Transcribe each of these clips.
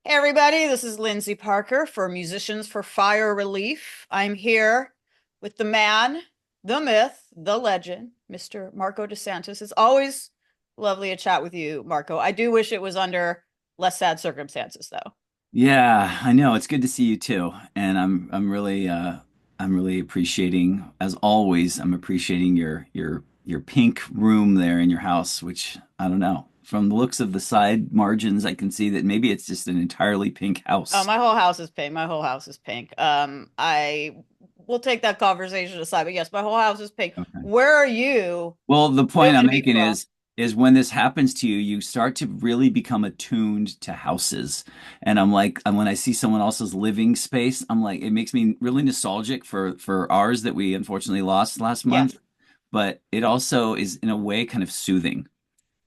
Hey everybody, this is Lindsay Parker for Musicians for Fire Relief. I'm here with the man, the myth, the legend, Mr. Marco DeSantis. It's always lovely to chat with you, Marco. I do wish it was under less sad circumstances, though. Yeah, I know. It's good to see you too. And I'm really appreciating, as always, I'm appreciating your pink room there in your house, which I don't know. From the looks of the side margins, I can see that maybe it's just an entirely pink Oh, house. my whole house is pink. My whole house is pink. I will take that conversation aside, but yes, my whole house is pink. Okay. Where are you Well, the point I'm joining me making from? is when this happens to you, you start to really become attuned to houses. And I'm like, and when I see someone else's living space, I'm like, it makes me really nostalgic for ours that we unfortunately lost last Yeah. month. But it also is in a way kind of soothing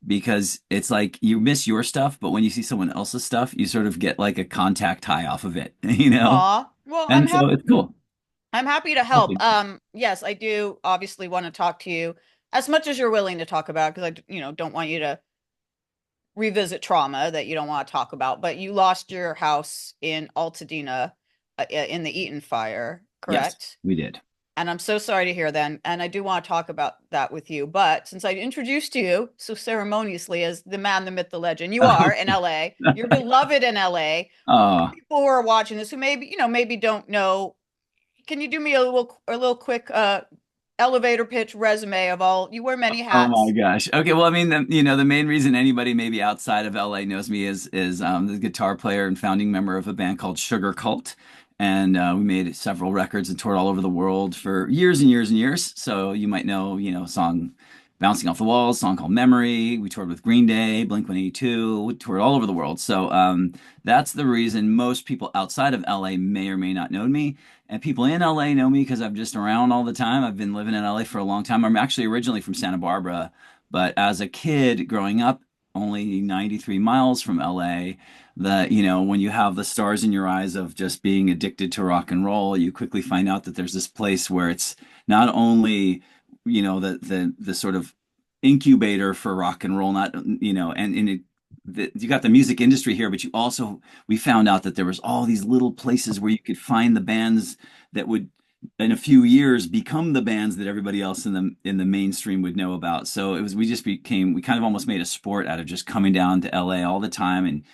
because it's like you miss your stuff, but when you see someone else's stuff, you sort of get like a contact high off of it, you know? Aw. Well, And so it's cool. I'm happy to help. Helping. Yes, I do obviously want to talk to you as much as you're willing to talk about because don't want you to revisit trauma that you don't want to talk about. But you lost your house in Altadena in the Eaton fire, Yes, correct? we did. And I'm so sorry to hear that. And I do want to talk about that with you. But since I introduced you so ceremoniously as the man, the myth, the legend, you are in LA. You're beloved in LA. Oh, People who are watching this who maybe don't know, can you do me a little quick elevator pitch resume of all you wear many oh my hats? gosh. Okay, well, I mean, the main reason anybody maybe outside of LA knows me is the guitar player and founding member of a band called Sugar Cult, and we made several records and toured all over the world for years and years and years. So you might know, a song "Bouncing Off the Walls," a song called "Memory." We toured with Green Day, Blink-182. We toured all over the world. So that's the reason most people outside of LA may or may not know me. And people in LA know me because I'm just around all the time. I've been living in LA for a long time. I'm actually originally from Santa Barbara, but as a kid growing up, only 93 miles from LA, when you have the stars in your eyes of just being addicted to rock and roll, you quickly find out that there's this place where it's not only, the sort of incubator for rock and roll, not, and you got the music industry here, but we found out that there was all these little places where you could find the bands that would in a few years become the bands that everybody else in the mainstream would know about. So we kind of almost made a sport out of just coming down to LA all the time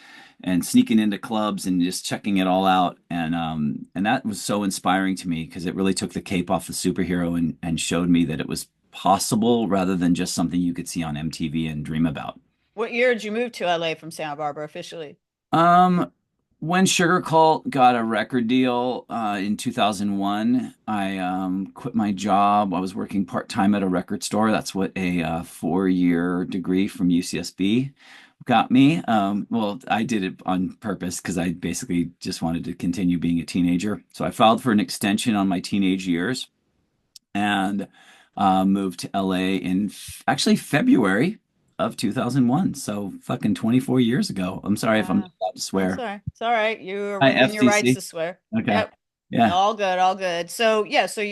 and sneaking into clubs and just checking it all out. And that was so inspiring to me because it really took the cape off the superhero and showed me that it was possible rather than just something you could see on MTV and dream about. What year did you move to LA from Santa Barbara officially? Um, when Sugar Cult got a record deal in 2001, I quit my job. I was working part-time at a record store. That's what a 4-year degree from UCSB got me. Well, I did it on purpose because I basically just wanted to continue being a teenager. So I filed for an extension on my teenage years and moved to LA in actually February of 2001. So fucking 24 years ago. I'm sorry if I'm not Wow. allowed to That's swear. all right. It's all right. You are Hi, within your rights FCC. to swear. Okay. Yep. Yeah. All good, all good. So yeah, so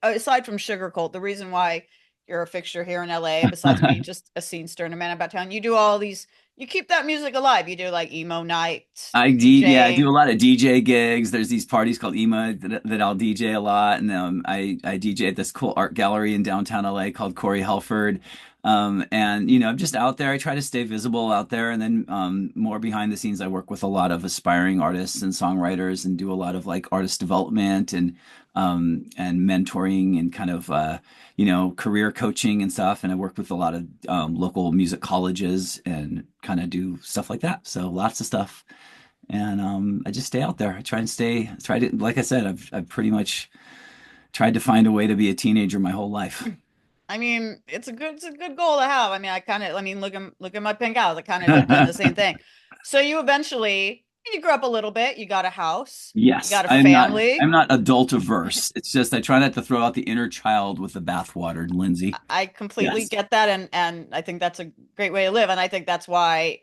aside from Sugar Cult, the reason why you're a fixture here in LA, besides being just a scene stir and a man about town, you do all these, you keep that music alive. You do like emo nights, Yeah, I do a DJing. lot of DJ gigs. There's these parties called EMA that I'll DJ a lot, and I DJ at this cool art gallery in downtown LA called Corey Helford. And I'm just out there. I try to stay visible out there, and then more behind the scenes, I work with a lot of aspiring artists and songwriters, and do a lot of like artist development and mentoring and kind of career coaching and stuff. And I work with a lot of local music colleges and kind of do stuff like that. So lots of stuff. And I just stay out there. I try to, like I said, I've pretty much tried to find a way to be a teenager my whole life. I mean, it's a good goal to have. I mean, look at my pink house. I kind of done the same thing. So you grew up a little bit. You got a house. You Yes, got a family. I'm not adult averse. It's just I try not to throw out the inner child with the bathwater, Lindsay. I completely Yes. get that, and I think that's a great way to live. And I think that's why,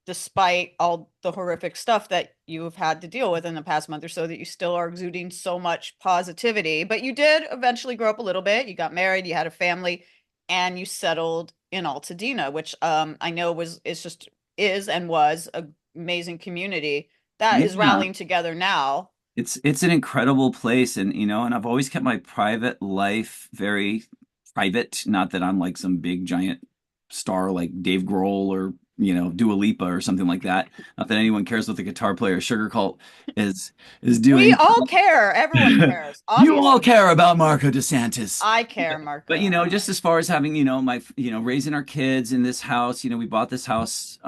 despite all the horrific stuff that you have had to deal with in the past month or so, that you still are exuding so much positivity. But you did eventually grow up a little bit. You got married, you had a family, and you settled in Altadena, which I know was is and was a amazing community that is Yeah. rallying together now. It's an incredible place, and and I've always kept my private life very private. Not that I'm like some big giant star like Dave Grohl or Dua Lipa or something like that. Not that anyone cares what the guitar player Sugar Cult is We doing. all care. Everyone cares, You all obviously. care about Marco DeSantis. I care, But Marco. just as far as having, my, raising our kids in this house, we bought this house,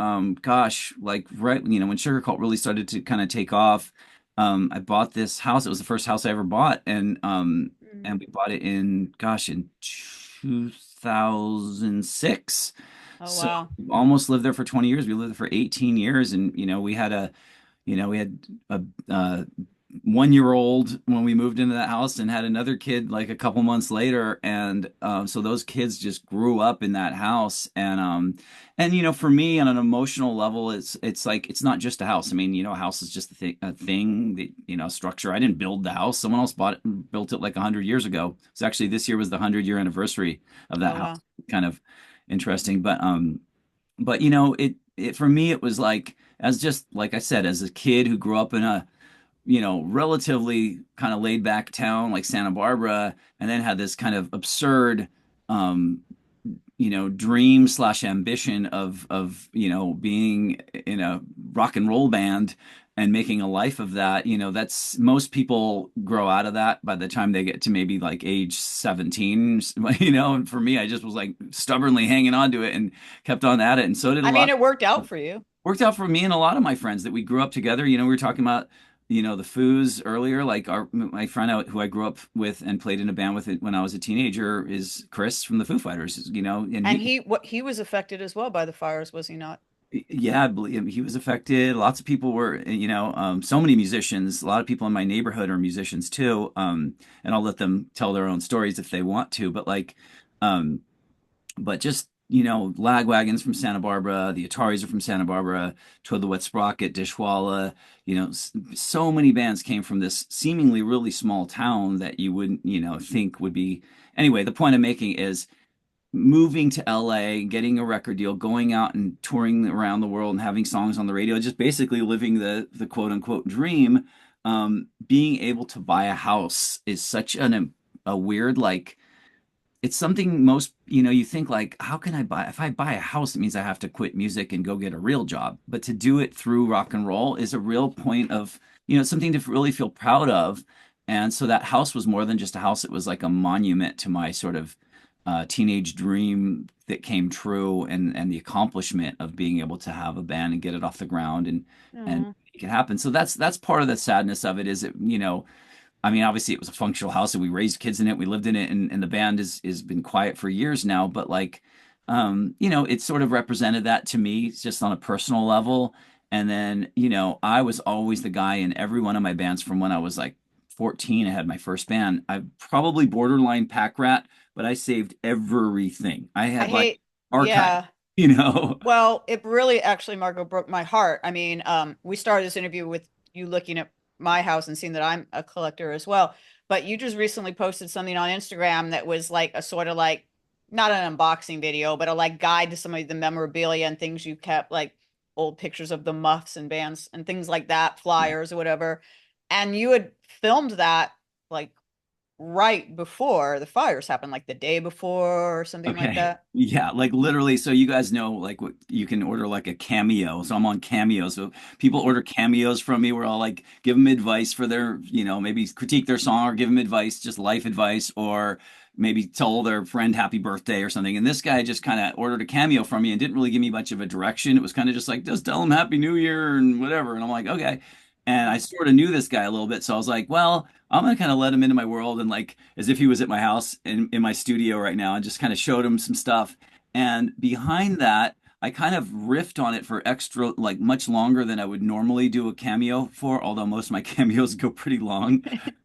gosh, like right, when Sugar Cult really started to kind of take off. I bought this house. It was the first house I ever bought, and we bought it in, gosh, in 2006. Oh, So wow. we almost lived there for 20 years. We lived there for 18 years, and we had a 1 year old when we moved into that house and had another kid like a couple months later, and so those kids just grew up in that house, and for me on an emotional level, it's like it's not just a house. I mean, a house is just a thing, that structure. I didn't build the house. Someone else bought it and built it like 100 years ago. It's actually this year was the 100-year anniversary of that Oh, house. wow. Kind of interesting, but it for me it was like, as just like I said, as a kid who grew up in a relatively kind of laid back town like Santa Barbara, and then had this kind of absurd, um, dream slash ambition of being in a rock and roll band and making a life of that. That's, most people grow out of that by the time they get to maybe like age 17, and for me, I just was like stubbornly hanging on to it and kept on at it. And so did a I mean, lot. it worked out for you. Worked out for me and a lot of my friends that we grew up together. We were talking about, the Foos earlier. Like my friend who I grew up with and played in a band with it when I was a teenager is Chris from the Foo Fighters. And And he was affected as well by the fires, was he not? yeah, I believe he was affected. Lots of people were, so many musicians. A lot of people in my neighborhood are musicians too. And I'll let them tell their own stories if they want to. Um, but just Lagwagons from Santa Barbara, the Ataris are from Santa Barbara, Toad the Wet Sprocket, Dishwalla. So many bands came from this seemingly really small town that you wouldn't think would be. Anyway, the point I'm making is moving to LA, getting a record deal, going out and touring around the world and having songs on the radio, just basically living the quote unquote dream. Being able to buy a house is such a weird, like, it's something most, you think like, how can I buy, if I buy a house, it means I have to quit music and go get a real job. But to do it through rock and roll is a real point of, something to really feel proud of. And so that house was more than just a house. It was like a monument to my sort of teenage dream that came true, and the accomplishment of being able to have a band and get it off the ground and Oh, make it happen. So that's part of the sadness of it, is it, I mean, obviously it was a functional house and we raised kids in it. We lived in it, and the band is been quiet for years now, but like, it sort of represented that to me just on a personal level. And then, I was always the guy in every one of my bands from when I was like 14. I had my first band. I probably borderline pack rat, but I saved everything. I I had like hate, archive, yeah. you know. Well, it really actually, Margot, broke my heart. I mean, we started this interview with you looking at my house and seeing that I'm a collector as well. But you just recently posted something on Instagram that was like a sort of like not an unboxing video, but a like guide to some of the memorabilia and things you kept, like old pictures of the Muffs and bands and things like that, flyers or whatever. And you had filmed that like right before the fires happened, like the day before or something like Okay. that. Yeah, like literally, so you guys know like what you can order, like a Cameo. So I'm on Cameo. So people order Cameos from me where I'll like give them advice for their, maybe critique their song or give them advice, just life advice, or maybe tell their friend happy birthday or something. And this guy just kind of ordered a Cameo from me and didn't really give me much of a direction. It was kind of just like, just tell him Happy New Year and whatever. And I'm like, okay. And I sort of knew this guy a little bit. So I was like, well, I'm gonna kind of let him into my world, and like as if he was at my house in my studio right now, and just kind of showed him some stuff. And behind that, I kind of riffed on it for extra, like much longer than I would normally do a cameo for, although most of my cameos go pretty long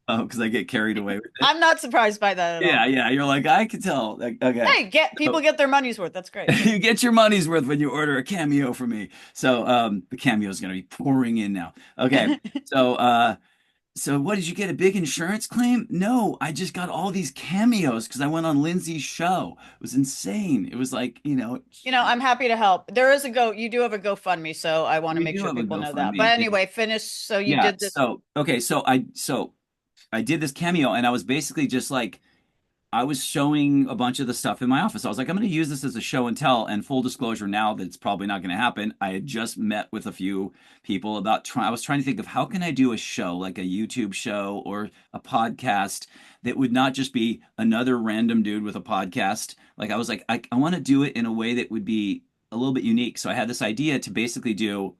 because I get carried away with it. I'm not surprised by that at Yeah, all. yeah, you're like, I could tell. Like, okay. Hey, get people So get their money's worth. That's great. you get your money's worth when you order a cameo from me. So the cameo is going to be pouring in now. Okay. So So what did you get? A big insurance claim? No, I just got all these cameos because I went on Lindsay's show. It was insane. It was like, I'm happy to help. There is you do have a GoFundMe, so I want to we make do sure have a people know that. GoFundMe. But anyway, finish. So you Yeah. did this. So okay. So I did this cameo, and I was basically just like I was showing a bunch of the stuff in my office. I was like, I'm going to use this as a show and tell. And full disclosure, now that it's probably not going to happen. I had just met with a few people about trying. I was trying to think of how can I do a show like a YouTube show or a podcast that would not just be another random dude with a podcast. Like I was like, I want to do it in a way that would be a little bit unique. So I had this idea to basically do.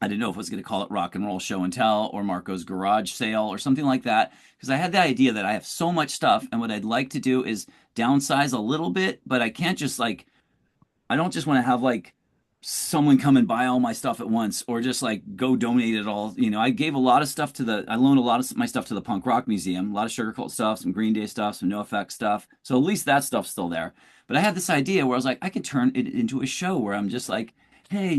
I didn't know if I was going to call it Rock and Roll Show and Tell or Marco's Garage Sale or something like that. Because I had the idea that I have so much stuff, and what I'd like to do is downsize a little bit, but I can't just like, I don't just want to have like someone come and buy all my stuff at once or just like go donate it all. I gave a lot of stuff I loaned a lot of my stuff to the Punk Rock Museum, a lot of Sugar Cult stuff, some Green Day stuff, some NoFX stuff. So at least that stuff's still there. But I had this idea where I was like, I could turn it into a show where I'm just like, hey,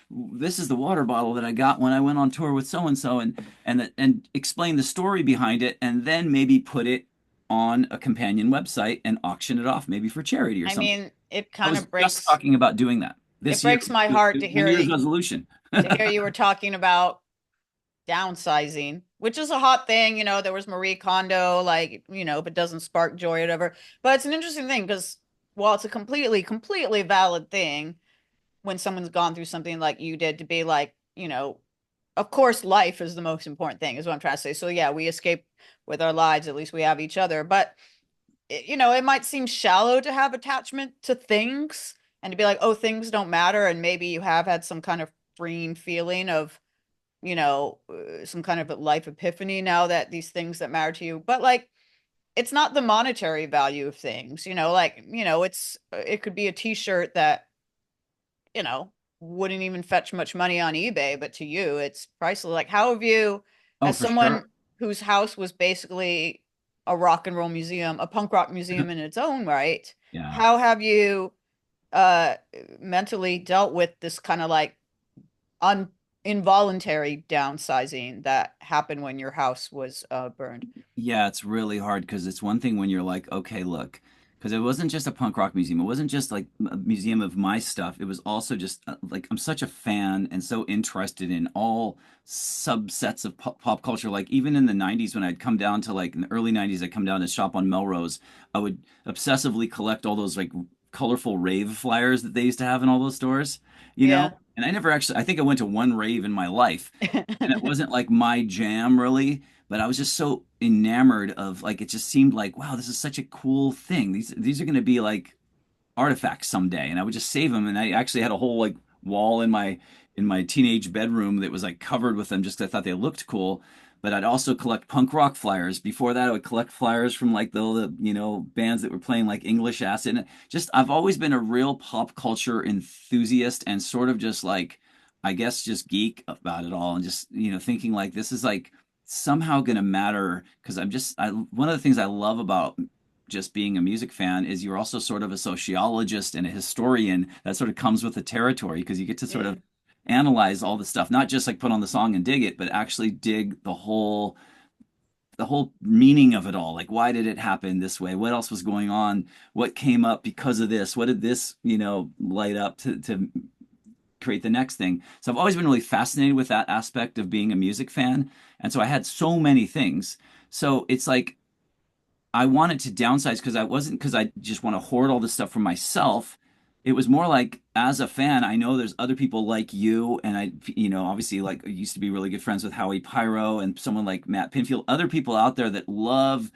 this is the water bottle that I got when I went on tour with so and so, and explain the story behind it, and then maybe put it on a companion website and auction it off, maybe for charity or I something. mean, it I kind was of just breaks talking about doing that it this year, breaks my heart to New hear Year's that resolution. to hear you were talking about downsizing, which is a hot thing. There was Marie Kondo, like, if it doesn't spark joy or whatever. But it's an interesting thing because while it's a completely valid thing when someone's gone through something like you did to be like, of course, life is the most important thing, is what I'm trying to say. So yeah, we escape with our lives. At least we have each other. But it might seem shallow to have attachment to things and to be like, oh, things don't matter. And maybe you have had some kind of freeing feeling of, some kind of a life epiphany now that these things that matter to you. But like, it's not the monetary value of things, like, it could be a t-shirt that, you know, wouldn't even fetch much money on eBay, but to you, it's priceless. Like, how have you, Oh, as for someone sure. whose house was basically a rock and roll museum, a punk rock museum in its own right, Yeah. how have you uh mentally dealt with this kind of like un involuntary downsizing that happened when your house was burned? Yeah, it's really hard because it's one thing when you're like, okay, look, because it wasn't just a punk rock museum. It wasn't just like a museum of my stuff. It was also just like I'm such a fan and so interested in all subsets of pop culture. Like even in the 90s when I'd come down to like in the early 90s, I'd come down to shop on Melrose. I would obsessively collect all those like colorful rave flyers that they used to have in all those stores, you know? Yeah. And I never actually, I think I went to one rave in my life and it wasn't like my jam really, but I was just so enamored of like it just seemed like wow, this is such a cool thing. These are going to be like artifacts someday, and I would just save them. And I actually had a whole like wall in my teenage bedroom that was like covered with them just 'cause I thought they looked cool. But I'd also collect punk rock flyers. Before that, I would collect flyers from like the bands that were playing like English Acid. And just I've always been a real pop culture enthusiast and sort of just like I guess just geek about it all and just thinking like this is like somehow going to matter because one of the things I love about just being a music fan is you're also sort of a sociologist and a historian that sort of comes with the territory because you get to sort Yeah. of analyze all the stuff, not just like put on the song and dig it, but actually dig the whole meaning of it all. Like why did it happen this way? What else was going on? What came up because of this? What did this, light up to create the next thing. So I've always been really fascinated with that aspect of being a music fan. And so I had so many things. So it's like I wanted to downsize because I just want to hoard all this stuff for myself. It was more like as a fan, I know there's other people like you, and obviously, like I used to be really good friends with Howie Pyro and someone like Matt Pinfield, other people out there that love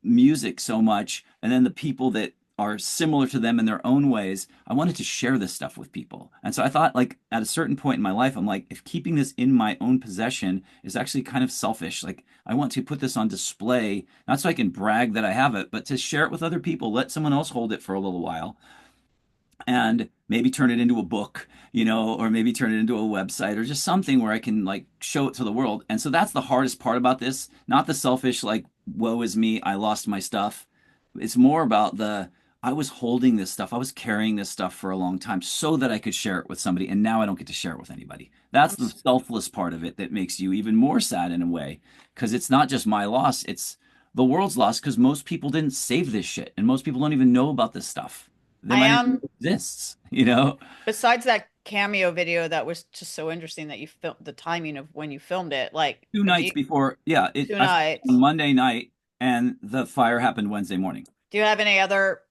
music so much, and then the people that are similar to them in their own ways. I wanted to share this stuff with people, and so I thought, like at a certain point in my life, I'm like, if keeping this in my own possession is actually kind of selfish, like I want to put this on display, not so I can brag that I have it, but to share it with other people, let someone else hold it for a little while and maybe turn it into a book, or maybe turn it into a website or just something where I can like show it to the world. And so that's the hardest part about this, not the selfish, like, woe is me, I lost my stuff. It's more about I was holding this stuff. I was carrying this stuff for a long time so that I could share it with somebody. And now I don't get to share it with anybody. That's I'm the s- selfless part of it that makes you even more sad in a way. Because it's not just my loss, it's the world's loss because most people didn't save this shit. And most people don't even know about this stuff. They I might not even know am it exists, you know? besides that cameo video that was just so interesting that you filmed the timing of when you filmed it, like Two have nights you before, yeah, two I filmed on nights. Monday night and the fire happened Wednesday morning. Do you have any other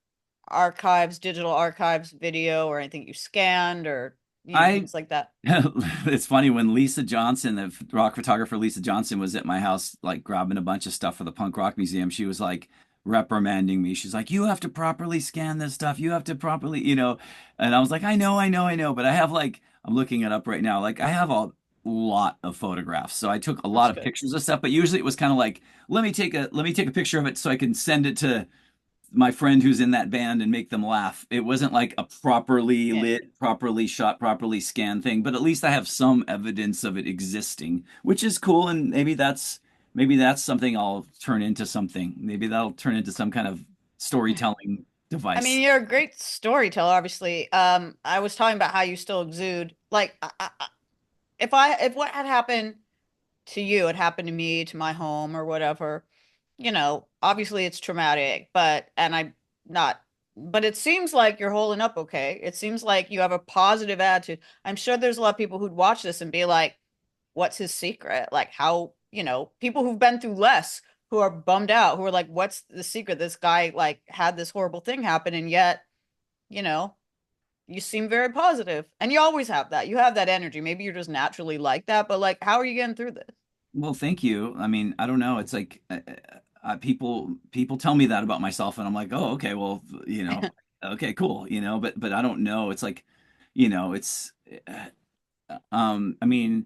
archives, digital archives, video or anything you scanned or I things like that? It's funny when Lisa Johnson, the rock photographer Lisa Johnson, was at my house, like grabbing a bunch of stuff for the Punk Rock Museum. She was like reprimanding me. She's like, "You have to properly scan this stuff. You have to properly, you know." And I was like, I know." But I have like, I'm looking it up right now. Like, I have a lot of photographs, so I took a lot That's of good. pictures of stuff. But usually it was kind of like, let me take a picture of it so I can send it to my friend who's in that band and make them laugh. It wasn't like a properly Yeah. lit, properly shot, properly scanned thing, but at least I have some evidence of it existing, which is cool. And maybe that's something I'll turn into something. Maybe that'll turn into some kind of storytelling I mean, device. you're a great storyteller, obviously. I was talking about how you still exude. Like, if what had happened to you had happened to me, to my home or whatever, obviously it's traumatic, and I'm not, but it seems like you're holding up okay. It seems like you have a positive attitude. I'm sure there's a lot of people who'd watch this and be like, what's his secret? Like, how, people who've been through less, who are bummed out, who are like, what's the secret? This guy, like, had this horrible thing happen, and yet, you know, you seem very positive. And you always have that. You have that energy. Maybe you're just naturally like that, but like, how are you getting through this? Well, thank you. I mean, I don't know. It's like people tell me that about myself, and I'm like, oh, okay, well, okay, cool, but I don't know. It's like, it's. I mean,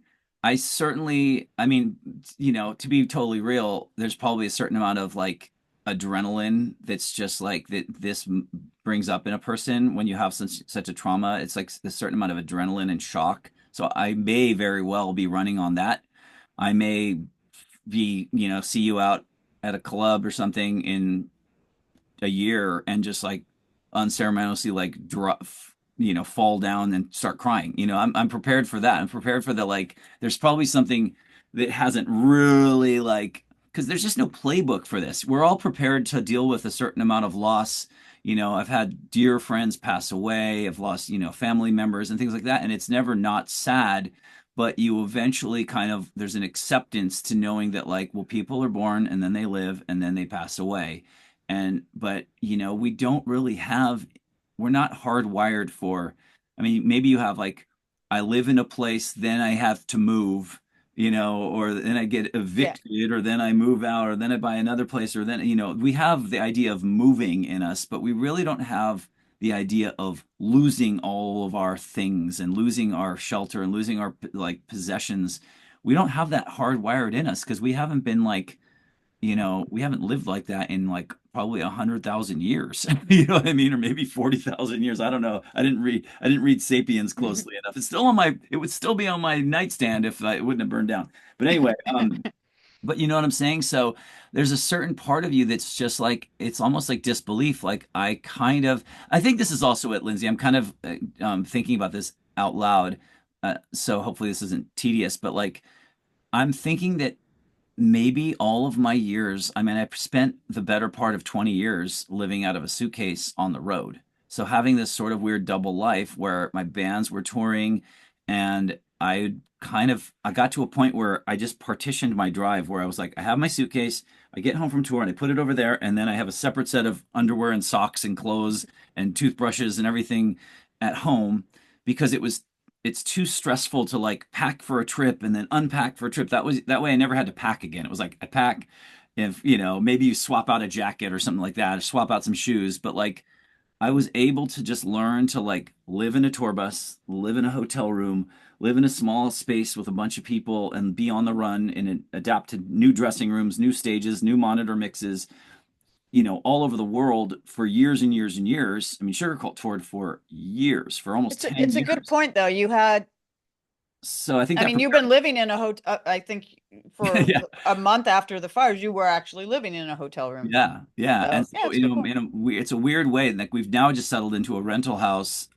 to be totally real, there's probably a certain amount of like adrenaline that's just like that brings up in a person when you have such a trauma. It's like a certain amount of adrenaline and shock. So I may very well be running on that. I may be, see you out at a club or something in a year and just like unceremoniously like drop, fall down and start crying. I'm prepared for that. I'm prepared for the like. There's probably something that hasn't really like because there's just no playbook for this. We're all prepared to deal with a certain amount of loss. I've had dear friends pass away. I've lost, family members and things like that, and it's never not sad. But you eventually kind of there's an acceptance to knowing that like, well, people are born and then they live and then they pass away but we don't really have we're not hardwired for I mean maybe you have like I live in a place then I have to move or then I get Yeah. evicted or then I move out or then I buy another place or then we have the idea of moving in us but we really don't have the idea of losing all of our things and losing our shelter and losing our like possessions. We don't have that hardwired in us because we haven't been like we haven't lived like that in like probably 100,000 years. You know what I mean? Or maybe 40,000 years. I don't know. I didn't read Sapiens closely enough. It would still be on my nightstand if it wouldn't have burned down. But anyway, but you know what I'm saying? So there's a certain part of you that's just like, it's almost like disbelief. Like I think this is also it, Lindsay. I'm kind of thinking about this out loud. So hopefully this isn't tedious, but like, I'm thinking that maybe all of my years, I mean, I've spent the better part of 20 years living out of a suitcase on the road. So having this sort of weird double life where my bands were touring and I got to a point where I just partitioned my drive where I was like, I have my suitcase, I get home from tour and I put it over there, and then I have a separate set of underwear and socks and clothes and toothbrushes and everything at home because it's too stressful to like pack for a trip and then unpack for a trip. That way I never had to pack again. It was like I pack if, maybe you swap out a jacket or something like that or swap out some shoes, but like I was able to just learn to like live in a tour bus, live in a hotel room, live in a small space with a bunch of people and be on the run and adapt to new dressing rooms, new stages, new monitor mixes, all over the world for years and years and years. I mean, Sugar Cult toured for years, for almost 10 It's a good years. point though. You had So I think I that mean, you've been living in a hotel, I think for yeah. a month after the fires, you were actually living in a hotel room. Yeah, yeah, and So yeah, so it's pretty cool. it's a weird way. Like we've now just settled into a rental house,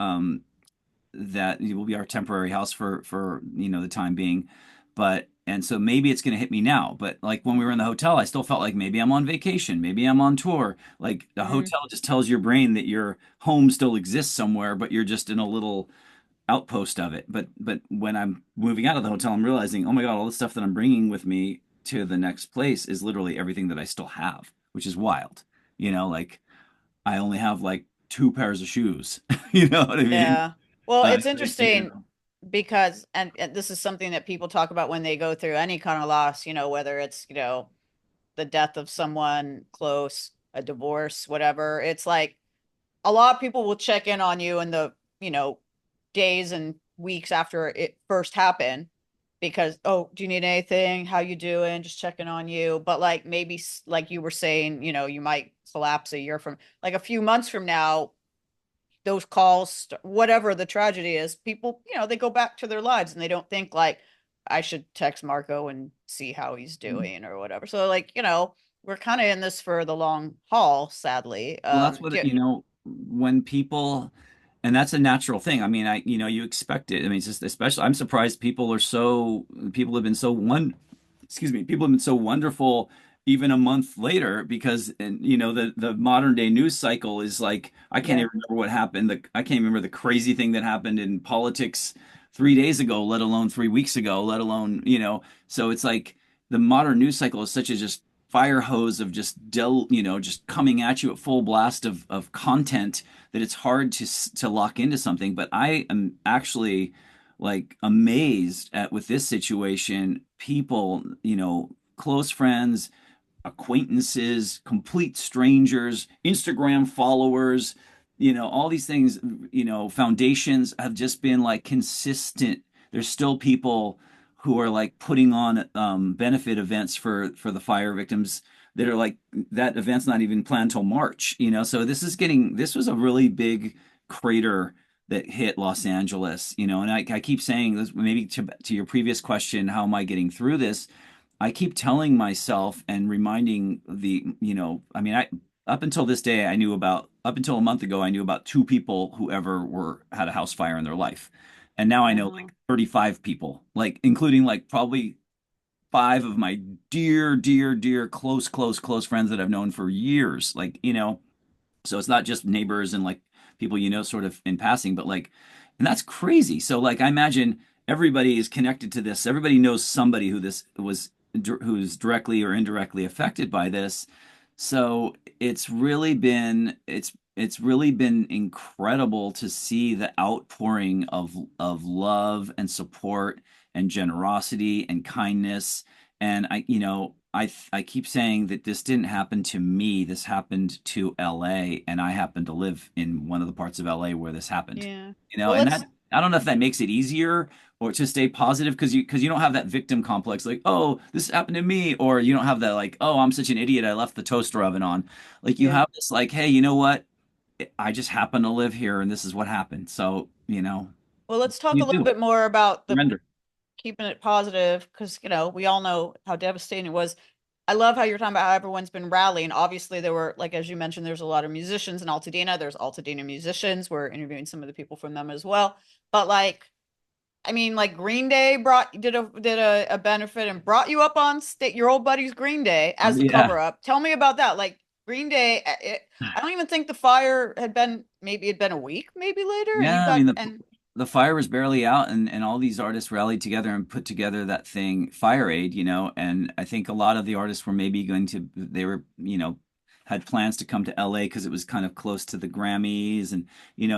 that will be our temporary house for the time being, but and so maybe it's going to hit me now. But like when we were in the hotel, I still felt like maybe I'm on vacation, maybe I'm on tour. Like the Mm, hotel just tells your brain that your home still exists somewhere, but you're just in a little outpost of it. But when I'm moving out of the hotel, I'm realizing, oh my God, all the stuff that I'm bringing with me to the next place is literally everything that I still have, which is wild. Like I only have like two pairs of shoes. You know what I mean? yeah. Well, it's So, interesting because, and this is something that people talk about when they go through any kind of loss, whether it's, the death of someone close, a divorce, whatever. It's like a lot of people will check in on you in the, days and weeks after it first happened because, oh, do you need anything? How you doing? Just checking on you. But like maybe like you were saying, you might collapse a year from like a few months from now, those calls, whatever the tragedy is, people, they go back to their lives and they don't think like I should text Marco and see how he's doing or whatever. So like, we're kind of in this for the long haul, sadly. well, that's what, when people, and that's a natural thing. I mean, you expect it. I mean, it's just especially, I'm surprised people have been so excuse me, people have been so wonderful even a month later because, and the modern day news cycle is like, I can't Yeah. even remember what happened. I can't remember the crazy thing that happened in politics 3 days ago, let alone 3 weeks ago, let alone, so it's like the modern news cycle is such a just fire hose of just coming at you at full blast of content that it's hard to lock into something. But I am actually like amazed at with this situation, people, close friends, acquaintances, complete strangers, Instagram followers, all these things, foundations have just been like consistent. There's still people who are like putting on benefit events for the fire victims that are like that event's not even planned till March, so this was a really big crater that hit Los Angeles, and I keep saying this maybe to your previous question, how am I getting through this? I keep telling myself and reminding I mean, up until this day, up until a month ago, I knew about two people who ever had a house fire in their life. And now I know like Wow. 35 people, like including like probably five of my dear, dear, dear, close, close, close friends that I've known for years. Like, so it's not just neighbors and like people sort of in passing, but like, and that's crazy. So like, I imagine everybody is connected to this. Everybody knows somebody who's directly or indirectly affected by this. So it's really been incredible to see the outpouring of love and support and generosity and kindness. And I keep saying that this didn't happen to me. This happened to LA, and I happen to live in one of the parts of LA where this happened. Yeah. Well, And let's that I don't know if that makes it easier or to stay positive because you don't have that victim complex like, oh, this happened to me, or you don't have that like, oh, I'm such an idiot, I left the toaster oven on. Like you yeah. have this like, hey, you know what? I just happen to live here and this is what happened. So, Well, let's talk a you little do bit more about the surrender. keeping it positive because, we all know how devastating it was. I love how you're talking about how everyone's been rallying. Obviously, there were, like, as you mentioned, there's a lot of musicians in Altadena. There's Altadena musicians. We're interviewing some of the people from them as well. But like, I mean, like Green Day did a benefit and brought you up on state your old buddy's Green Day as the Yeah. cover up. Tell me about that. Like Green Day, I don't even think the fire had been maybe it'd been a week maybe later, and you Yeah, I got mean and the fire was barely out, and all these artists rallied together and put together that thing, Fire Aid, and I think a lot of the artists were maybe they were, had plans to come to LA because it was kind of close to the Grammys, and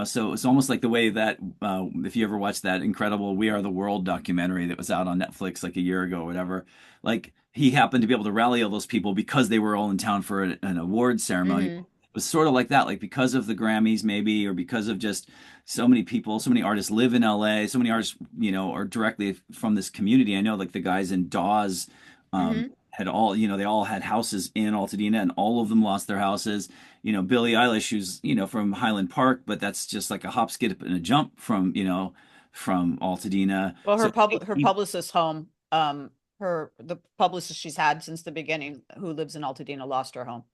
so it's almost like the way that if you ever watched that incredible We Are the World documentary that was out on Netflix like a year ago or whatever, like he happened to be able to rally all those people because they were all in town for an award ceremony. hmm It was sort of like that, like because of the Grammys maybe, or because of just so many people, so many artists live in LA, so many artists, are directly from this community. I know like the guys in Dawes hmm had all, they all had houses in Altadena and all of them lost their houses. Billie Eilish, who's, from Highland Park, but that's just like a hop, skip, and a jump from, from Altadena. Well, So her publicist home, the publicist she's had since the beginning, who lives in Altadena, lost her home.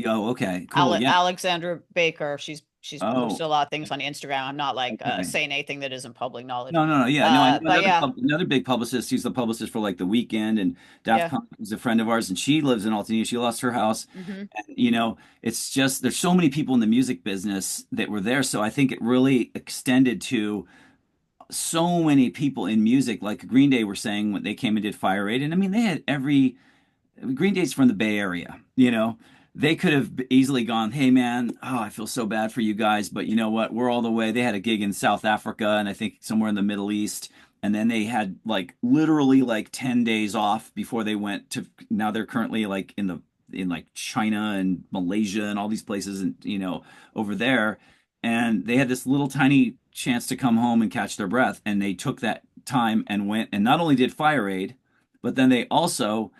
oh, okay, cool. Yeah. Alexandra Baker. She's Oh, posted a lot of things on Instagram. I'm not like okay. saying anything that isn't public knowledge. No, no, no. Yeah, no. I know But yeah, another big publicist. He's the publicist for like The Weeknd, and Daft yeah. Punk is a friend of ours, and she lives in Altadena. She lost her house. Hmm. And, it's just there's so many people in the music business that were there. So I think it really extended to so many people in music. Like Green Day were saying when they came and did Fire Aid, and I mean they had every Green Day's from the Bay Area, They could have easily gone, hey man, oh, I feel so bad for you guys, but you know what? We're all the way. They had a gig in South Africa and I think somewhere in the Middle East. And then they had like literally like 10 days off before they went to now they're currently like in like China and Malaysia and all these places and over there. And they had this little tiny chance to come home and catch their breath. And they took that time and went and not only did Fire Aid, but then they also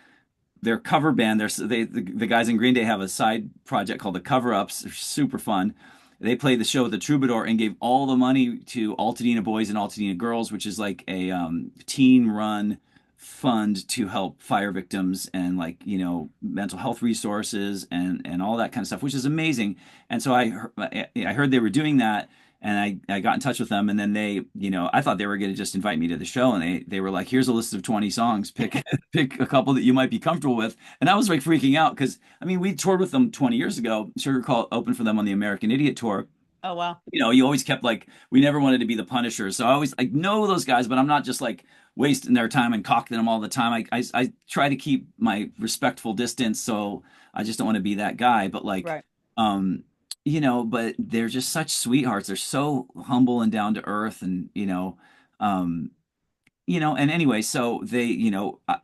their cover band. The guys in Green Day have a side project called the Cover Ups. They're super fun. They played the show at the Troubadour and gave all the money to Altadena Boys and Altadena Girls, which is like a teen run fund to help fire victims and like mental health resources and all that kind of stuff, which is amazing. And so I heard they were doing that, and I got in touch with them, and then they, I thought they were going to just invite me to the show, and they were like, here's a list of 20 songs, pick pick a couple that you might be comfortable with. And I was like freaking out because I mean we toured with them 20 years ago. Sugar Cult opened for them on the American Idiot tour. Oh wow. You always kept like we never wanted to be the Punishers, so I always like know those guys, but I'm not just like wasting their time and cocking them all the time. I try to keep my respectful distance, so I just don't want to be that guy. But like, Right. um, but they're just such sweethearts. They're so humble and down to earth, and um, and anyway, so they,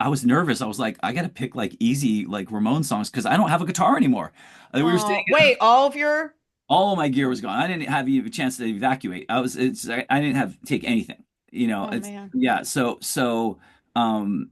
I was nervous. I was like, I got to pick like easy like Ramon songs because I don't have a guitar anymore. We were staying Oh wait, all of your. all of my gear was gone. I didn't have even a chance to evacuate. I didn't have to take anything. Oh It's man. yeah. Um,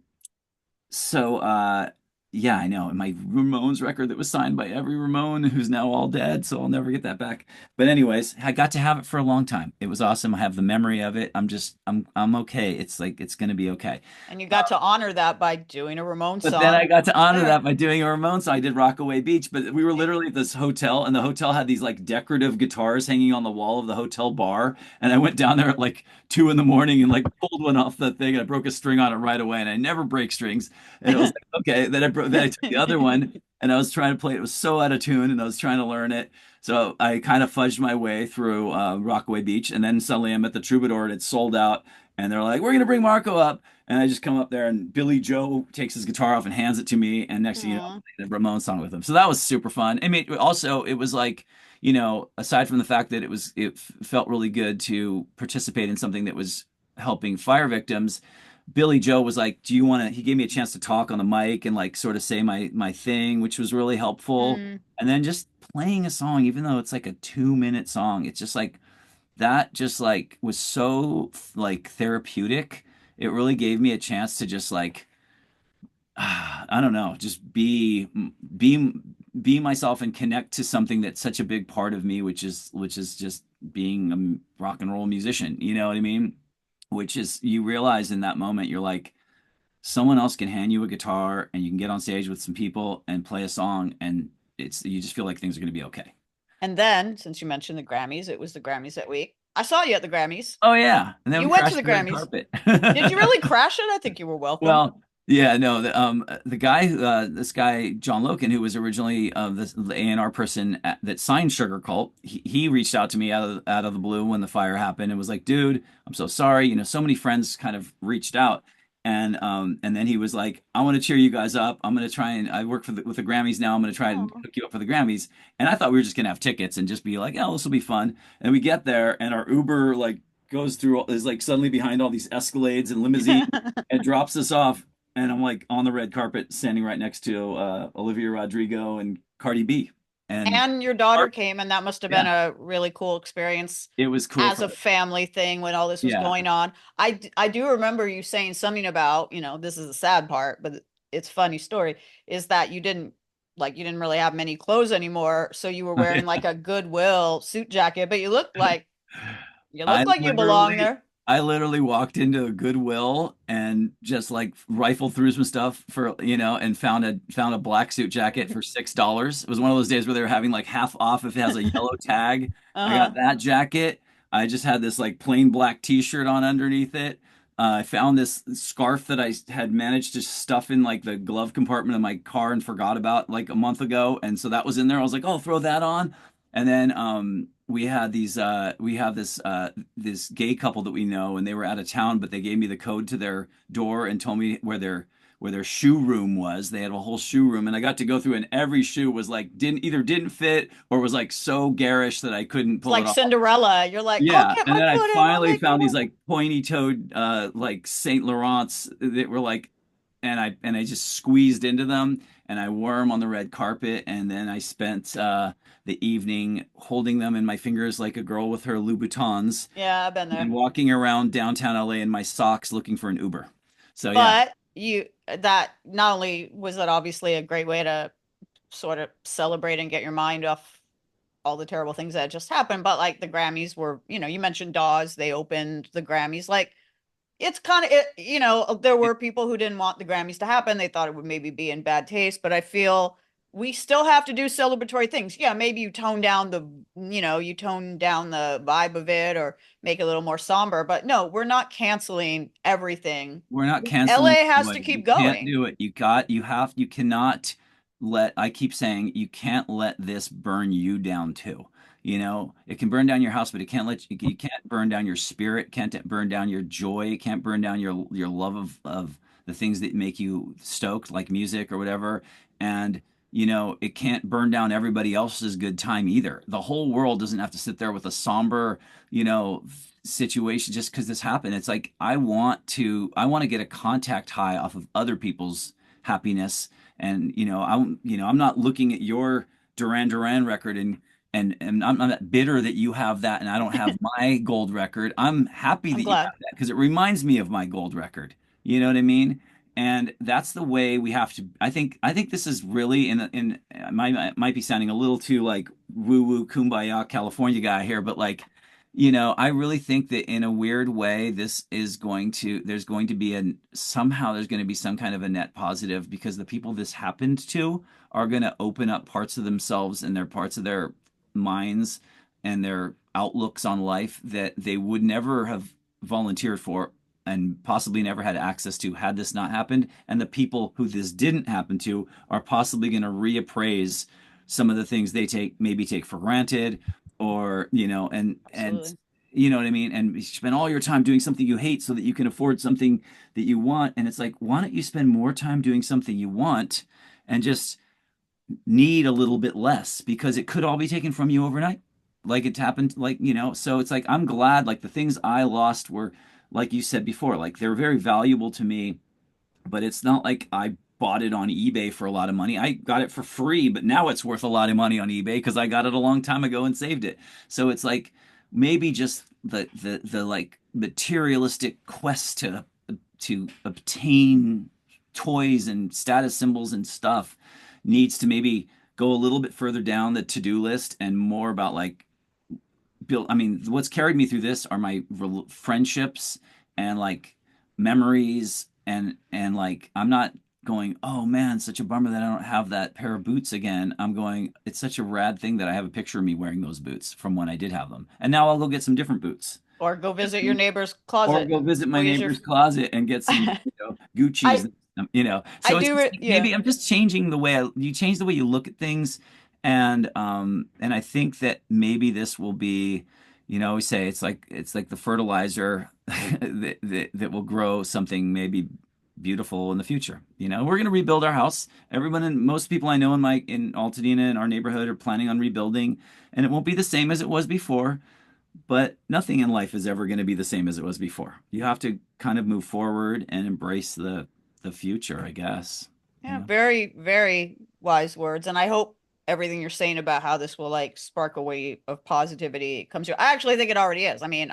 so yeah, I know. And my Ramones record that was signed by every Ramone who's now all dead, so I'll never get that back. But anyways, I got to have it for a long time. It was awesome. I have the memory of it. I'm okay. It's like it's gonna be okay. And you got to honor that by doing a Ramon But then I song. got to honor There. that by doing a Ramones song. I did Rockaway Beach, but we were literally at this hotel, and the hotel had these like decorative guitars hanging on the wall of the hotel bar. And I went down there at like 2 in the morning and like pulled one off the thing, and I broke a string on it right away. And I never break strings. And it was like, okay. Then I took the other one, and I was trying to play it. It was so out of tune, and I was trying to learn it. So I kind of fudged my way through Rockaway Beach, and then suddenly I'm at the Troubadour, and it's sold out. And they're like, "We're gonna bring Marco up." And I just come up there and Billy Joe takes his guitar off and hands it to me. And next thing you know, Aw. I played the Ramon song with him. So that was super fun. I mean, also it was like, aside from the fact that it felt really good to participate in something that was helping fire victims, Billy Joe was like, "Do you want to?" He gave me a chance to talk on the mic and like sort of say my thing, which was really helpful. Mm. And then just playing a song, even though it's like a 2 minute song, it's just like that just like was so like therapeutic. It really gave me a chance to just like I don't know, just be be myself and connect to something that's such a big part of me, which is just being a rock and roll musician. You know what I mean? Which is you realize in that moment you're like someone else can hand you a guitar and you can get on stage with some people and play a song and it's you just feel like things are going to be okay. And then, since you mentioned the Grammys, it was the Grammys that week. I saw you at the Grammys. Oh yeah, and then You we went to crashed the the red Grammys. carpet. Did you really crash it? I think you were welcome. Well, yeah, no, the guy, this guy John Loken, who was originally the A&R person that signed Sugar Cult, he reached out to me out of the blue when the fire happened and was like, "Dude, I'm so sorry." So many friends kind of reached out, and then he was like, "I want to cheer you guys up. I'm gonna try and I work with the Grammys now. I'm gonna try and Oh. hook you up for the Grammys." And I thought we were just gonna have tickets and just be like, "Oh, this will be fun." And we get there, and our Uber like goes through is like suddenly behind all these Escalades and limousines and drops us off and I'm like on the red carpet standing right next to Olivia Rodrigo and Cardi B. And And your daughter our, came, and that must have been yeah, a really cool experience it was cool as for a her. family thing when all this was Yeah. going on. I do remember you saying something about, this is the sad part, but it's a funny story, is that you didn't really have many clothes anymore, so you were wearing like a Goodwill suit jacket, but you looked like I you belong literally there. I literally walked into a Goodwill and just like rifled through some stuff for, and found a black suit jacket for $6. It was one of those days where they were having like half off if it has a yellow tag. I got Uh-huh. that jacket. I just had this like plain black t-shirt on underneath it. I found this scarf that I had managed to stuff in like the glove compartment of my car and forgot about like a month ago. And so that was in there. I was like, oh, throw that on. And then we have this gay couple that we know, and they were out of town, but they gave me the code to their door and told me where their shoe room was. They had a whole shoe room, and I got to go through, and every shoe was like didn't fit or was like so garish that I couldn't It's pull it like off. Cinderella. You're like, I'll Yeah, get and my then I foot in, I'll finally make it found these work. like pointy-toed like Saint Laurents that were like, and I just squeezed into them, and I wore them on the red carpet, and then I spent the evening holding them in my fingers like a girl with her Louboutins Yeah, I've been and there. walking around downtown LA in my socks looking for an Uber. So yeah, But that not only was that obviously a great way to sort of celebrate and get your mind off all the terrible things that just happened, but like the Grammys were, you mentioned Dawes, they opened the Grammys. Like it's kind of it, there were people who didn't want the Grammys to happen. They thought it would maybe be in bad taste, but I feel we still have to do celebratory things. Yeah, maybe you tone down the vibe of it or make it a little more somber, but no, we're not canceling everything. we're not canceling LA has joy. to You keep can't going. do it. You cannot I keep saying you can't let this burn you down too. It can burn down your house, but you can't burn down your spirit, can't burn down your joy, it can't burn down your love of the things that make you stoked, like music or whatever. And it can't burn down everybody else's good time either. The whole world doesn't have to sit there with a somber, you know, situation just because this happened. It's like I want to get a contact high off of other people's happiness. And I'm not looking at your Duran Duran record and I'm not bitter that you have that and I don't have my gold record. I'm happy I'm that you have glad. that because it reminds me of my gold record. You know what I mean? And that's the way we have to. I think this is really in might be sounding a little too like woo woo kumbaya California guy here, but like, I really think that in a weird way, there's going to be somehow there's going to be some kind of a net positive because the people this happened to are going to open up parts of themselves and their parts of their minds and their outlooks on life that they would never have volunteered for and possibly never had access to had this not happened. And the people who this didn't happen to are possibly going to reappraise some of the things they maybe take for granted or and Absolutely. you know what I mean, and you spend all your time doing something you hate so that you can afford something that you want. And it's like, why don't you spend more time doing something you want and just need a little bit less because it could all be taken from you overnight like it happened, like, so it's like I'm glad like the things I lost were, like you said before, like they're very valuable to me, but it's not like I bought it on eBay for a lot of money. I got it for free, but now it's worth a lot of money on eBay because I got it a long time ago and saved it. So it's like maybe just the like materialistic quest to obtain toys and status symbols and stuff needs to maybe go a little bit further down the to-do list and more about like build. I mean, what's carried me through this are my friendships and like memories and like I'm not going, oh man, such a bummer that I don't have that pair of boots again. I'm going, it's such a rad thing that I have a picture of me wearing those boots from when I did have them, and now I'll go get some different boots. Or go Just visit your me. neighbor's Or closet go and visit my squeeze your neighbor's closet and get some, I Gucci's, I So it's do just it, like yeah. maybe I'm just changing the way you change the way you look at things, and I think that maybe this will be, we say it's like the fertilizer that will grow something maybe beautiful in the future. We're gonna rebuild our house. Everyone and most people I know in Altadena in our neighborhood are planning on rebuilding, and it won't be the same as it was before, but nothing in life is ever going to be the same as it was before. You have to kind of move forward and embrace the future, I guess. Yeah, very, very wise words. And I hope everything you're saying about how this will like spark a wave of positivity comes through. I actually think it already is. I mean,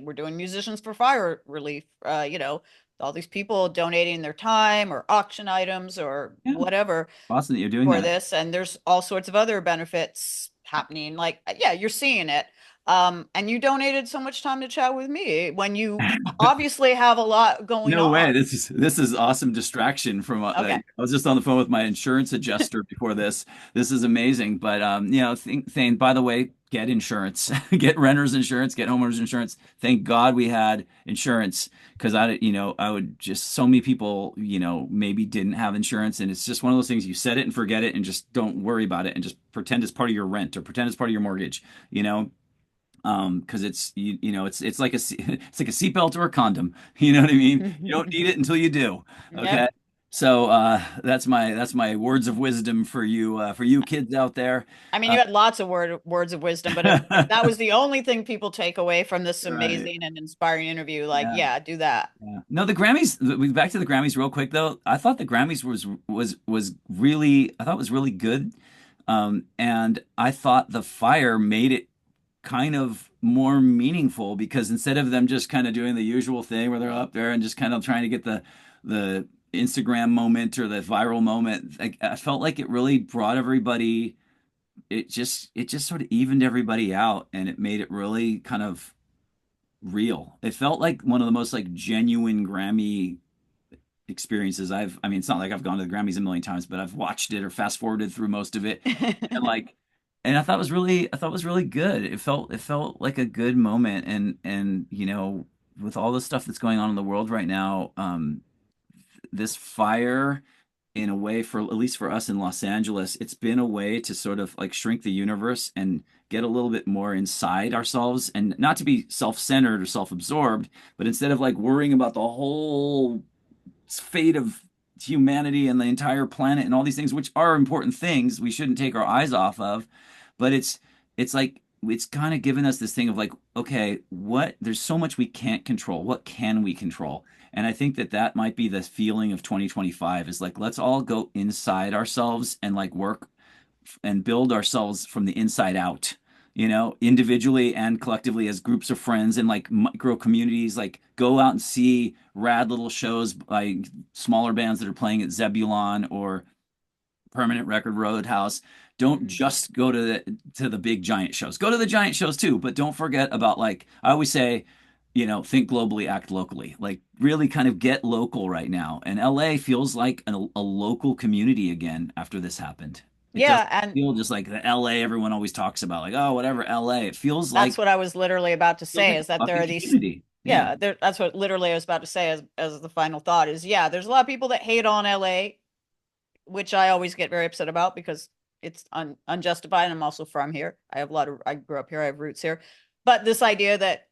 we're doing Musicians for Fire Relief, all these people donating their time or auction items or Yeah, whatever awesome that you're doing for that. this. And there's all sorts of other benefits happening. Like, yeah, you're seeing it. And you donated so much time to chat with me when you obviously have a lot going No way. on. This is awesome distraction from Okay. I was just on the phone with my insurance adjuster before this. This is amazing. But Thane, by the way, get insurance. Get renter's insurance, get homeowner's insurance. Thank God we had insurance because I would just so many people, maybe didn't have insurance and it's just one of those things you set it and forget it and just don't worry about it and just pretend it's part of your rent or pretend it's part of your mortgage, you know? Because it's like it's like a seatbelt or a condom. You know what I mean? You don't need it until you do. Yep. Okay. So that's my words of wisdom for you kids out there. I mean, Uh, you had lots of words of wisdom, but if that was the only thing people take away from this right. amazing and inspiring interview, like, Yeah. yeah, do that. Yeah. No, the Grammys. Back to the Grammys real quick though. I thought the Grammys was really I thought it was really good. And I thought the fire made it kind of more meaningful because instead of them just kind of doing the usual thing where they're up there and just kind of trying to get the Instagram moment or the viral moment, I felt like it really brought everybody. It just sort of evened everybody out and it made it really kind of real. It felt like one of the most like genuine Grammy experiences I mean, it's not like I've gone to the Grammys a million times, but I've watched it or fast forwarded through most of it and like and I thought it was really good. It felt like a good moment and with all the stuff that's going on in the world right now, this fire in a way for at least for us in Los Angeles, it's been a way to sort of like shrink the universe and get a little bit more inside ourselves and not to be self-centered or self-absorbed, but instead of like worrying about the whole fate of humanity and the entire planet and all these things, which are important things we shouldn't take our eyes off of. But it's like it's kind of given us this thing of like, okay, what there's so much we can't control. What can we control? And I think that might be the feeling of 2025 is like, let's all go inside ourselves and like work and build ourselves from the inside out, individually and collectively as groups of friends and like micro communities, like go out and see rad little shows by smaller bands that are playing at Zebulon or Permanent Record Roadhouse. Don't Mhm. just go to the big giant shows. Go to the giant shows too, but don't forget about like I always say, think globally, act locally. Like really kind of get local right now. And LA feels like a local community again after this happened. It doesn't Yeah, and feel just like the LA everyone always talks about, like, oh, whatever, LA. It that's what I was literally about to feels say like is a that there fucking are these, community. Yeah. yeah, that's what literally I was about to say as the final thought is, yeah, there's a lot of people that hate on LA, which I always get very upset about because it's unjustified. And I'm also from here. I grew up here. I have roots here. But this idea that,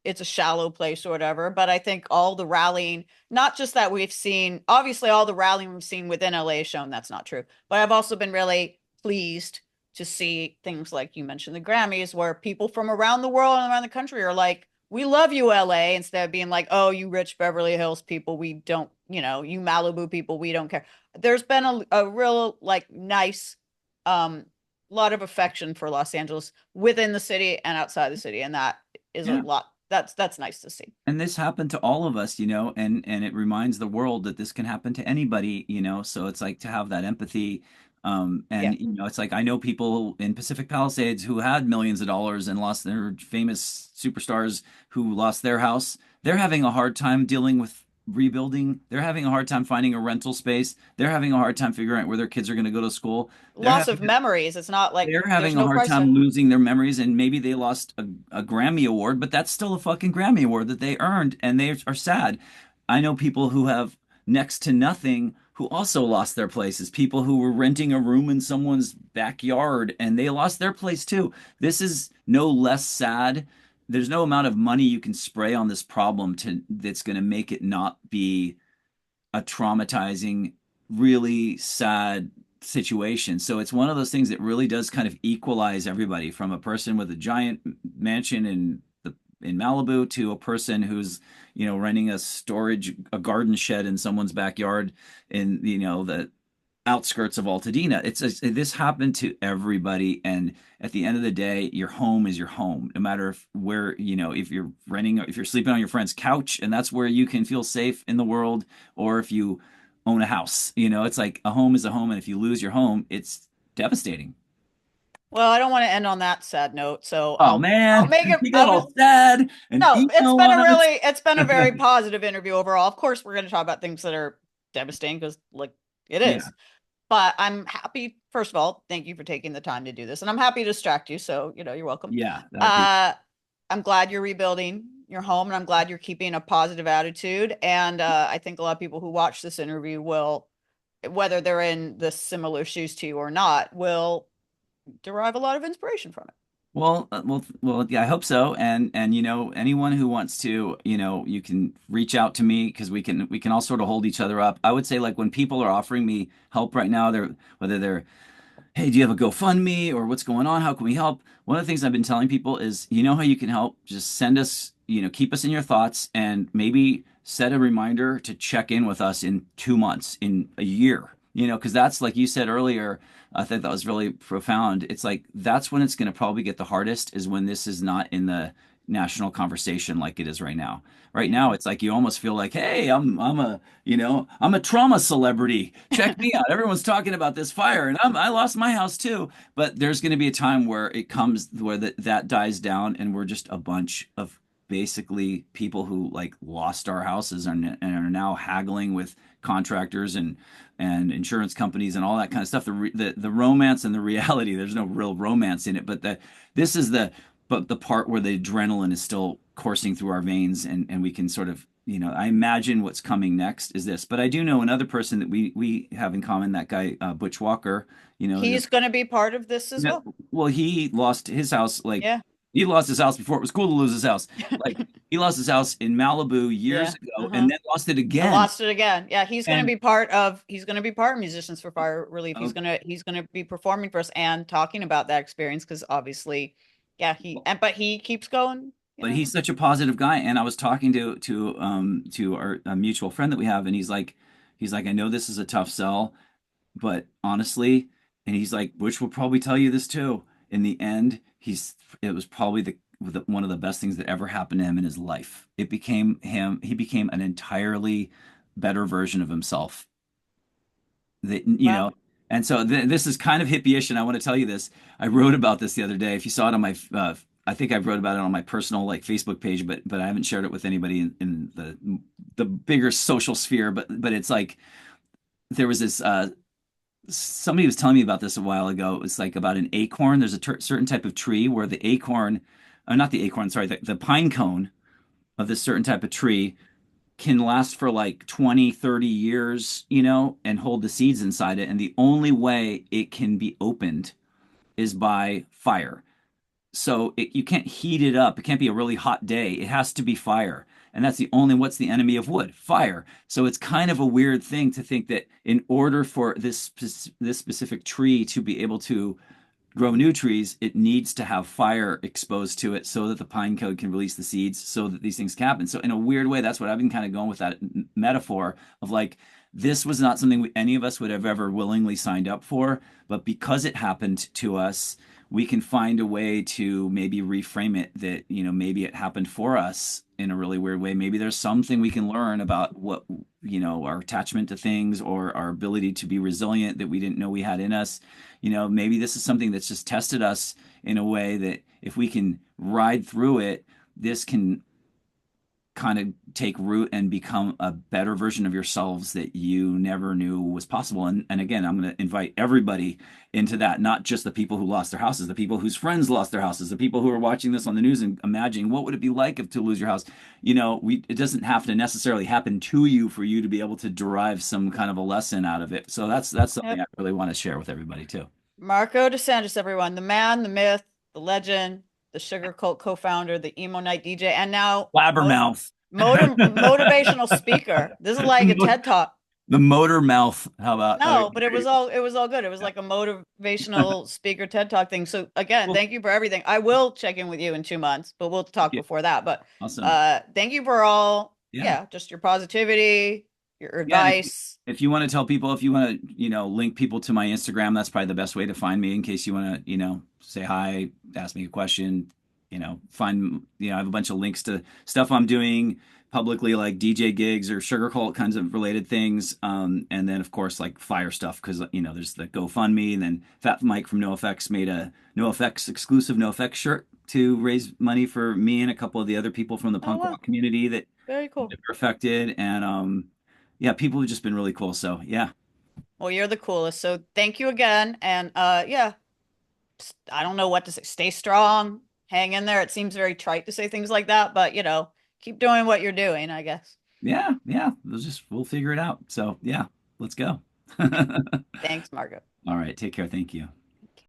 it's a shallow place or whatever. But I think all the rallying, not just that we've seen, obviously all the rallying we've seen within LA has shown that's not true. But I've also been really pleased to see things like you mentioned the Grammys, where people from around the world and around the country are like, we love you, LA, instead of being like, oh, you rich Beverly Hills people, we don't, you Malibu people, we don't care. There's been a real like nice um lot of affection for Los Angeles within the city and outside the city, and that is a Yeah. lot. That's nice to see. And this happened to all of us, and it reminds the world that this can happen to anybody, so it's like to have that empathy. Yeah, And it's like I know people in Pacific Palisades who had millions of dollars and lost their famous superstars who lost their house. They're having a hard time dealing with rebuilding. They're having a hard time finding a rental space. They're having a hard time figuring out where their kids are going to go to school. They're loss having of memories. It's not like they're there's having a no hard price tag. time losing their memories, and maybe they lost a Grammy award, but that's still a fucking Grammy award that they earned, and they are sad. I know people who have next to nothing who also lost their places, people who were renting a room in someone's backyard and they lost their place too. This is no less sad. There's no amount of money you can spray on this problem to that's going to make it not be a traumatizing, really sad situation. So it's one of those things that really does kind of equalize everybody from a person with a giant mansion in Malibu to a person who's, renting a garden shed in someone's backyard in, the outskirts of Altadena. This happened to everybody, and at the end of the day, your home is your home, no matter if you're renting, if you're sleeping on your friend's couch, and that's where you can feel safe in the world, or if you own a house. It's like a home is a home, and if you lose your home, it's devastating. Well, I don't want to end on that sad note, so Oh I'll man, make it. you got all sad and No, emo on us. it's been a very positive interview overall. Of course, we're going to talk about things that are devastating because, like, it Yeah, is. But I'm happy. First of all, thank you for taking the time to do this, and I'm happy to distract you. So, you're welcome. yeah, I appreciate. Uh, I'm glad you're rebuilding your home, and I'm glad you're keeping a positive attitude. And I think a lot of people who watch this interview will, whether they're in the similar shoes to you or not, will derive a lot of inspiration from it. Yeah, I hope so. And anyone who wants to, you can reach out to me because we can all sort of hold each other up. I would say like when people are offering me help right now, whether they're hey, do you have a GoFundMe or what's going on? How can we help? One of the things I've been telling people is, you know how you can help? Just send us, keep us in your thoughts and maybe set a reminder to check in with us in 2 months, in a year, because that's like you said earlier. I think that was really profound. It's like that's when it's going to probably get the hardest is when this is not in the national conversation like it is right now. Right now, it's like you almost feel like, hey, I'm a trauma celebrity. Check me out. Everyone's talking about this fire, and I lost my house too. But there's going to be a time where it comes where that dies down, and we're just a bunch of basically people who like lost our houses and are now haggling with contractors and insurance companies and all that kind of stuff. The romance and the reality. There's no real romance in it, but this is the part where the adrenaline is still coursing through our veins, and we can sort of I imagine what's coming next is this. But I do know another person that we have in common, that guy, Butch Walker, He's going to be part of this as well. well, he lost his house, like Yeah. he lost his house before it was cool to lose his house. Like he lost his house in Malibu years Yeah. ago Uh-huh. and then lost it I again. lost it again. Yeah, And he's going to be part of Musicians for Fire Relief. uh, He's going to be performing for us and talking about that experience because obviously, yeah, but he keeps going, you but know. he's such a positive guy. And I was talking to our a mutual friend that we have, and he's like, I know this is a tough sell, but honestly, and he's like, which will probably tell you this too. In the end, it was probably one of the best things that ever happened to him in his life. It became him. He became an entirely better version of himself. That Well, and so this is kind of hippie-ish, and I want to tell you this. I wrote about this the other day. If you saw it on my, I think I wrote about it on my personal like Facebook page, but I haven't shared it with anybody in the bigger social sphere. But it's like there was this somebody was telling me about this a while ago. It was like about an acorn. There's a certain type of tree where the acorn, not the acorn, sorry, the pine cone of this certain type of tree can last for like 20, 30 years, and hold the seeds inside it. And the only way it can be opened is by fire. So you can't heat it up. It can't be a really hot day. It has to be fire. And that's what's the enemy of wood? Fire. So it's kind of a weird thing to think that in order for this specific tree to be able to grow new trees, it needs to have fire exposed to it so that the pine cone can release the seeds so that these things can happen. So in a weird way, that's what I've been kind of going with, that metaphor of like, this was not something any of us would have ever willingly signed up for, but because it happened to us, we can find a way to maybe reframe it that, maybe it happened for us in a really weird way. Maybe there's something we can learn about what, our attachment to things or our ability to be resilient that we didn't know we had in us. Maybe this is something that's just tested us in a way that if we can ride through it, this can kind of take root and become a better version of yourselves that you never knew was possible. And again, I'm going to invite everybody into that, not just the people who lost their houses, the people whose friends lost their houses, the people who are watching this on the news and imagining what would it be like if to lose your house. It doesn't have to necessarily happen to you for you to be able to derive some kind of a lesson out of it. So that's something Yep. I really want to share with everybody too. Marco DeSantis, everyone, the man, the myth, the legend, the Sugar Cult co-founder, the emo night DJ, and now Blabbermouth. motivational speaker. This is like a TED Talk. The motor mouth. How about No, but it was all good. It was like a motivational speaker TED Talk thing. So again, Well, thank you for everything. I will check in with you in 2 months, but we'll talk yeah, before that. But awesome. thank you for all, Yeah. yeah, just your positivity, your Yeah, and advice. if you want to tell people, if you want to, link people to my Instagram, that's probably the best way to find me in case you want to, say hi, ask me a question, find, I have a bunch of links to stuff I'm doing, publicly, like DJ gigs or Sugar Cult kinds of related things. And then of course like fire stuff because there's the GoFundMe, and then Fat Mike from NoFX made a NoFX exclusive NoFX shirt to raise money for me and a couple of the other people from the Oh, punk wow. rock community that Very cool. were affected. And yeah, people have just been really cool. So yeah. Well, you're the coolest. So thank you again. And yeah, I don't know what to say. Stay strong, hang in there. It seems very trite to say things like that, but keep doing what you're doing, I guess. Yeah, we'll figure it out. So yeah, let's go. Thanks, Margot. All right, take care. Thank you.